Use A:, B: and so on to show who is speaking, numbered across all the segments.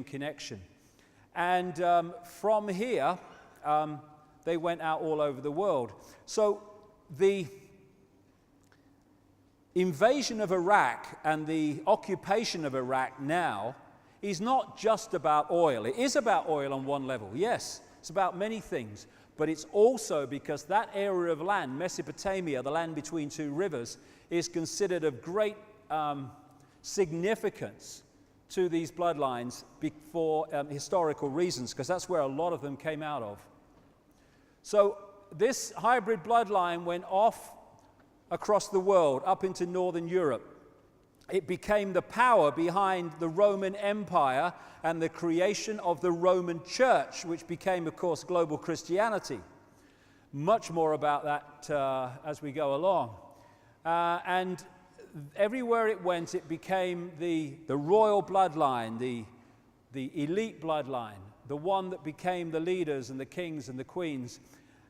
A: connection. And from here, they went out all over the world. So the invasion of Iraq and the occupation of Iraq now is not just about oil. It is about oil on one level, yes. It's about many things. But it's also because that area of land, Mesopotamia, the land between two rivers, is considered of great significance to these bloodlines for historical reasons, because that's where a lot of them came out of. So this hybrid bloodline went off across the world, up into Northern Europe. It became the power behind the Roman Empire and the creation of the Roman Church, which became, of course, global Christianity. Much more about that as we go along. And everywhere it went, it became the royal bloodline, the elite bloodline, the one that became the leaders and the kings and the queens,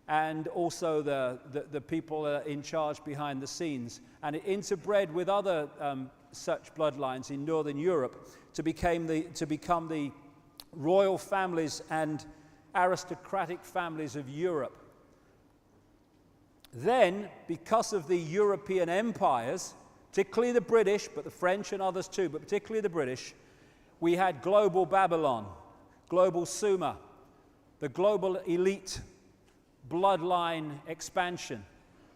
A: and also the people in charge behind the scenes. And it interbred with other such bloodlines in Northern Europe to become the royal families and aristocratic families of Europe. Then, because of the European empires, particularly the British, but the French and others too, but particularly the British, we had global Babylon, global Sumer, the global elite bloodline expansion.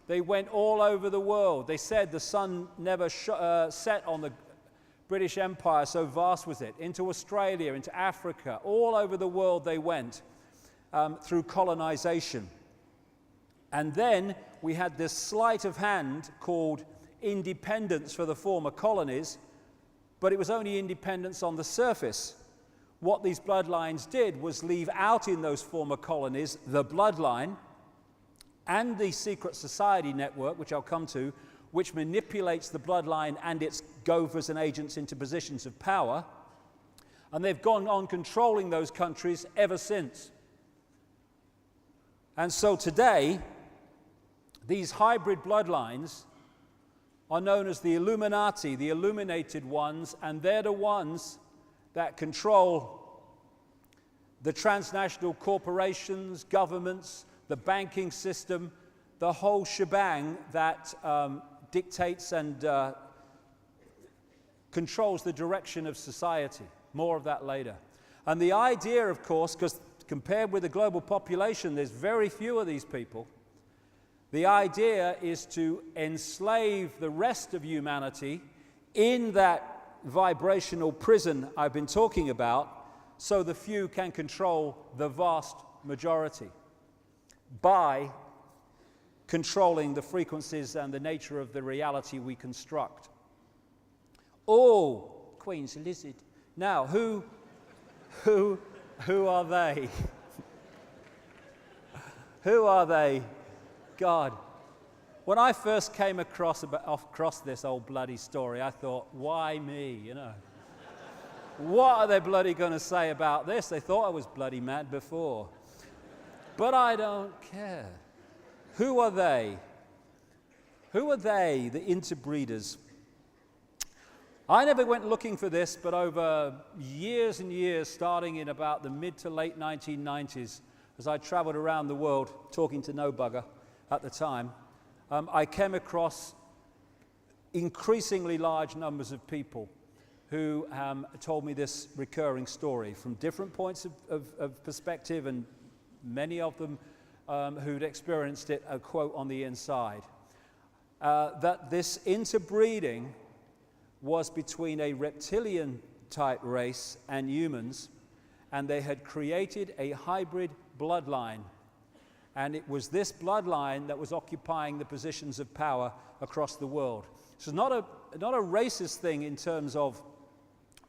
A: They went all over the world. They said the sun never set on the British Empire, so vast was it. Into Australia, into Africa, all over the world they went through colonization. And then we had this sleight of hand called independence for the former colonies, but it was only independence on the surface. What these bloodlines did was leave out in those former colonies the bloodline and the secret society network, which I'll come to, which manipulates the bloodline and its gophers and agents into positions of power. And they've gone on controlling those countries ever since. And so today, these hybrid bloodlines are known as the Illuminati, the illuminated ones, and they're the ones that control the transnational corporations, governments, the banking system, the whole shebang that dictates and controls the direction of society. More of that later. And the idea, of course, because compared with the global population, there's very few of these people. The idea is to enslave the rest of humanity in that vibrational prison I've been talking about, so the few can control the vast majority by controlling the frequencies and the nature of the reality we construct. Oh, Queen's lizard. Now, who are they? Who are they? God. When I first came across this old bloody story, I thought, why me, you know? What are they bloody going to say about this? They thought I was bloody mad before. But I don't care. Who are they? Who are they, the interbreeders? I never went looking for this, but over years and years, starting in about the mid to late 1990s, as I traveled around the world talking to no bugger at the time, I came across increasingly large numbers of people who told me this recurring story from different points of perspective, and many of them who'd experienced it, a quote on the inside, that this interbreeding was between a reptilian-type race and humans, and they had created a hybrid bloodline. And it was this bloodline that was occupying the positions of power across the world. So it's not a racist thing in terms of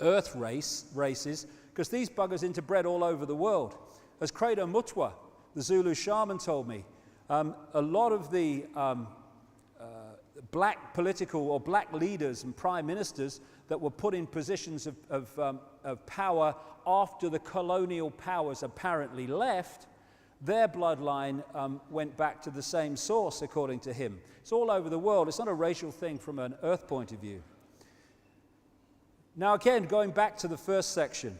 A: earth races, because these buggers interbred all over the world. As Credo Mutwa, the Zulu shaman, told me, a lot of the black political or black leaders and prime ministers that were put in positions of power after the colonial powers apparently left, their bloodline went back to the same source, according to him. It's all over the world. It's not a racial thing from an earth point of view. Now again, going back to the first section,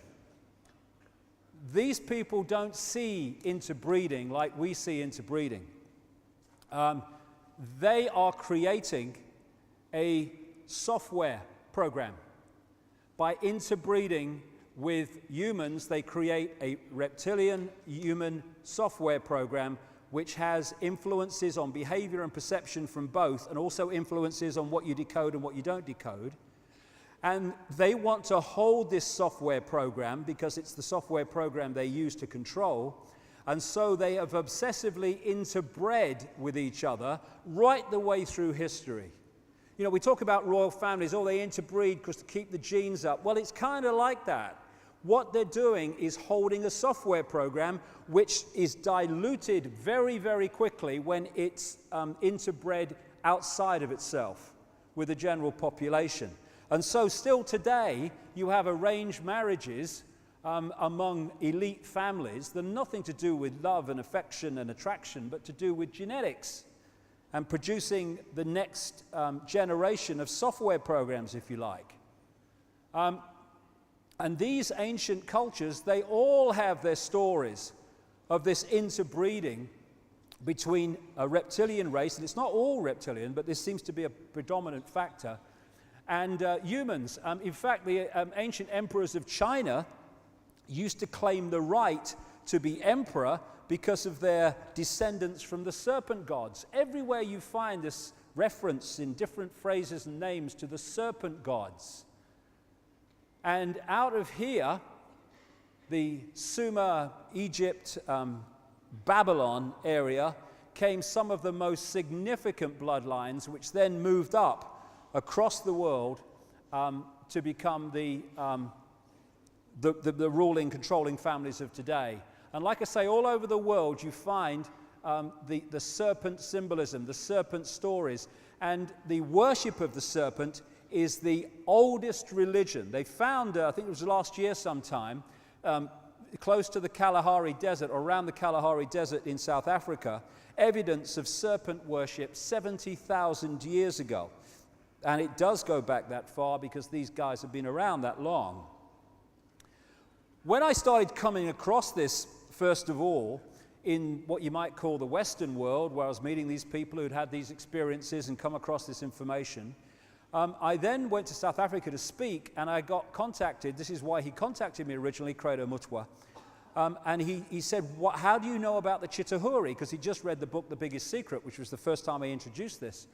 A: these people don't see interbreeding like we see interbreeding. They are creating a software program. By interbreeding with humans, they create a reptilian-human software program which has influences on behavior and perception from both, and also influences on what you decode and what you don't decode. And they want to hold this software program because it's the software program they use to control. And so they have obsessively interbred with each other right the way through history. You know, we talk about royal families, oh, they interbreed because to keep the genes up. Well, it's kind of like that. What they're doing is holding a software program which is diluted very, very quickly when it's interbred outside of itself with the general population. And so still today, you have arranged marriages among elite families that are nothing to do with love and affection and attraction, but to do with genetics and producing the next generation of software programs, if you like. And these ancient cultures, they all have their stories of this interbreeding between a reptilian race, and it's not all reptilian, but this seems to be a predominant factor, and humans. In fact, the ancient emperors of China used to claim the right to be emperor because of their descendants from the serpent gods. Everywhere you find this reference in different phrases and names to the serpent gods. And out of here, the Sumer, Egypt, Babylon area came some of the most significant bloodlines, which then moved up across the world to become the ruling, controlling families of today. And like I say, all over the world you find the serpent symbolism, the serpent stories, and the worship of the serpent is the oldest religion. They found, I think it was last year sometime, close to the Kalahari Desert, or around the Kalahari Desert in South Africa, evidence of serpent worship 70,000 years ago. And it does go back that far because these guys have been around that long. When I started coming across this, first of all, in what you might call the Western world, where I was meeting these people who'd had these experiences and come across this information, I then went to South Africa to speak, and I got contacted. This is why he contacted me originally, Credo Mutwa. And he said, how do you know about the Chitahuri? Because he just read the book, The Biggest Secret, which was the first time I introduced this.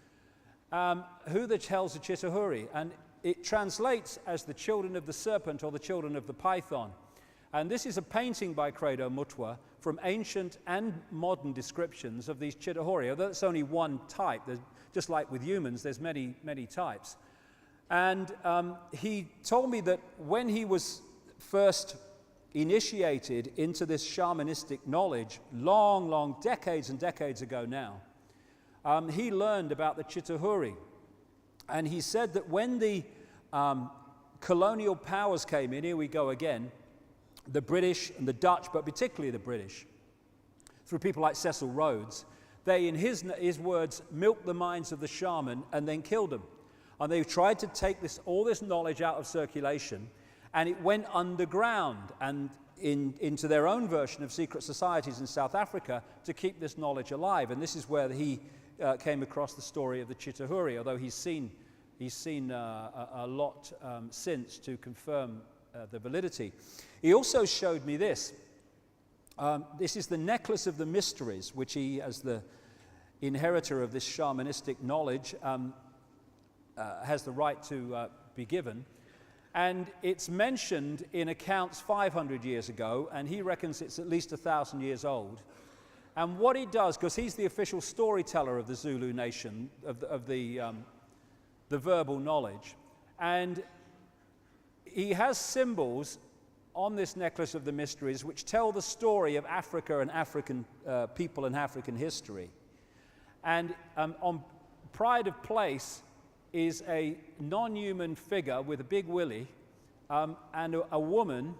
A: Who the hell's the Chitahuri? And it translates as the children of the serpent or the children of the python. And this is a painting by Credo Mutwa from ancient and modern descriptions of these Chitahuri. Although it's only one type, just like with humans, there's many, many types. And he told me that when he was first initiated into this shamanistic knowledge, long decades and decades ago now, he learned about the Chitahuri. And he said that when the colonial powers came in, here we go again, the British and the Dutch, but particularly the British, through people like Cecil Rhodes, they, in his words, milked the minds of the shaman and then killed them. And they tried to take all this knowledge out of circulation, and it went underground and into their own version of secret societies in South Africa to keep this knowledge alive. And this is where he came across the story of the Chitahuri, although he's seen a lot since to confirm the validity. He also showed me this. This is the necklace of the mysteries, which he, as the inheritor of this shamanistic knowledge, has the right to be given. And it's mentioned in accounts 500 years ago, and he reckons it's at least 1,000 years old. And what he does, because he's the official storyteller of the Zulu nation, of the verbal knowledge, and he has symbols on this necklace of the mysteries which tell the story of Africa and African people and African history. And on pride of place is a non-human figure with a big willy and a woman,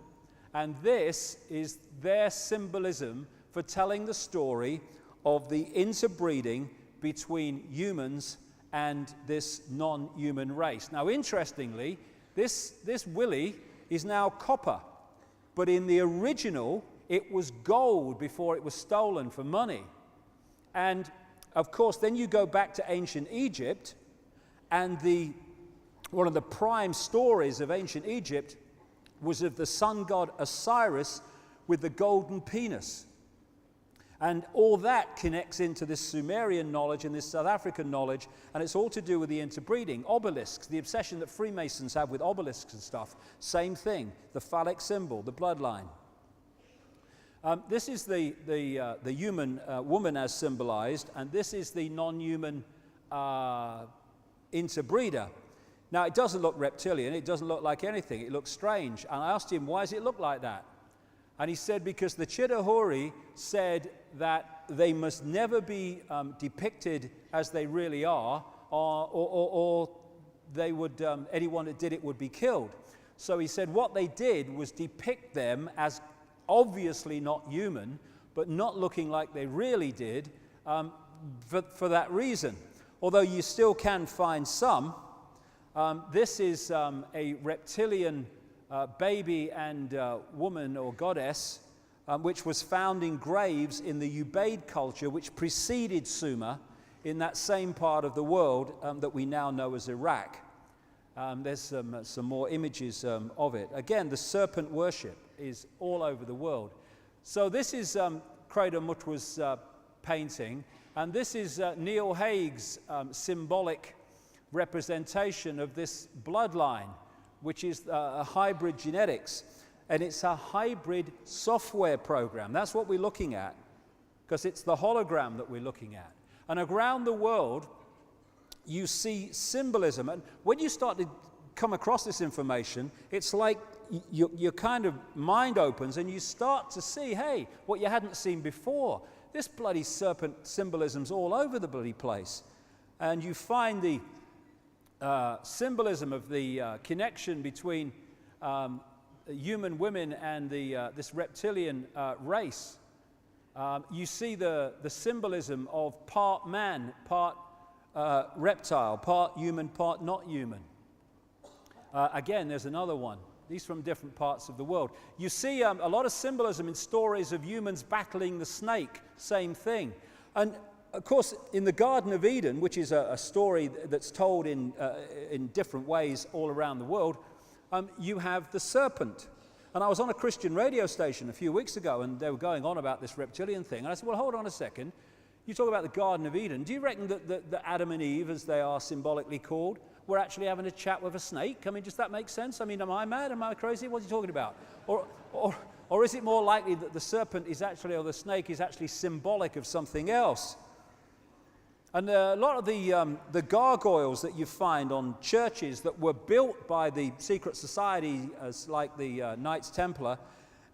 A: and this is their symbolism for telling the story of the interbreeding between humans and this non-human race. Now, interestingly, this willy is now copper. But in the original, it was gold before it was stolen for money. And of course, then you go back to ancient Egypt, and one of the prime stories of ancient Egypt was of the sun god Osiris with the golden penis. And all that connects into this Sumerian knowledge and this South African knowledge, and it's all to do with the interbreeding. Obelisks, the obsession that Freemasons have with obelisks and stuff, same thing. The phallic symbol, the bloodline. This is the human woman as symbolized, and this is the non-human interbreeder. Now, it doesn't look reptilian, it doesn't look like anything, it looks strange. And I asked him, why does it look like that? And he said, because the Chitahuri said that they must never be depicted as they really are, or they would, anyone that did it would be killed. So he said what they did was depict them as obviously not human, but not looking like they really did for that reason. Although you still can find some. This is a reptilian baby and woman or goddess, which was found in graves in the Ubaid culture, which preceded Sumer in that same part of the world that we now know as Iraq. There's some more images of it. Again, the serpent worship is all over the world. So this is Crater Mutwa's painting, and this is Neil Haig's symbolic representation of this bloodline, which is a hybrid genetics, and it's a hybrid software program. That's what we're looking at, because it's the hologram that we're looking at. And around the world, you see symbolism, and when you start to come across this information, it's like your kind of mind opens and you start to see, hey, what you hadn't seen before. This bloody serpent symbolism's all over the bloody place. And you find the symbolism of the connection between human women and this reptilian race. You see the symbolism of part man, part reptile, part human, part not human. Again, there's another one. These from different parts of the world. You see a lot of symbolism in stories of humans battling the snake, same thing. And of course, in the Garden of Eden, which is a story that's told in different ways all around the world, you have the serpent. And I was on a Christian radio station a few weeks ago, and they were going on about this reptilian thing. And I said, well, hold on a second. You talk about the Garden of Eden. Do you reckon that Adam and Eve, as they are symbolically called, were actually having a chat with a snake? I mean, does that make sense? I mean, am I mad? Am I crazy? What are you talking about? Or is it more likely that the serpent is actually, or the snake is actually symbolic of something else? And a lot of the gargoyles that you find on churches that were built by the secret society, as like the Knights Templar,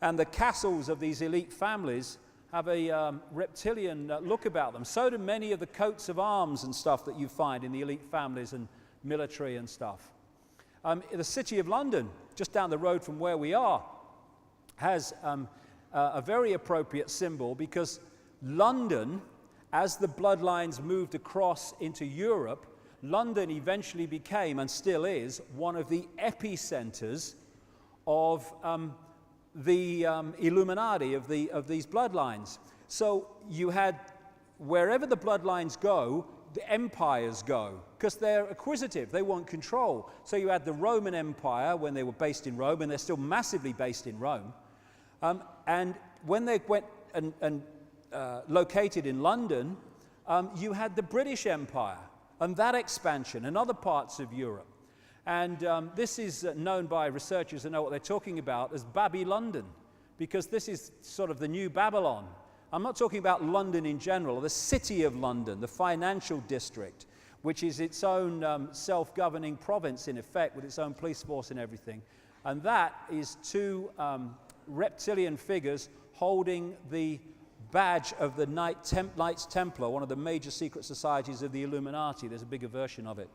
A: and the castles of these elite families have a reptilian look about them. So do many of the coats of arms and stuff that you find in the elite families and military and stuff. The City of London, just down the road from where we are, has a very appropriate symbol, because London, as the bloodlines moved across into Europe, London eventually became, and still is, one of the epicenters of the Illuminati, of these bloodlines. So you had, wherever the bloodlines go, the empires go, because they're acquisitive, they want control. So you had the Roman Empire when they were based in Rome, and they're still massively based in Rome. And when they went and located in London, you had the British Empire and that expansion and other parts of Europe. And this is known by researchers who know what they're talking about as Baby-London, because this is sort of the new Babylon. I'm not talking about London in general, the City of London, the financial district, which is its own self-governing province in effect, with its own police force and everything. And that is two reptilian figures holding the badge of the Knights Templar, one of the major secret societies of the Illuminati. There's a bigger version of it.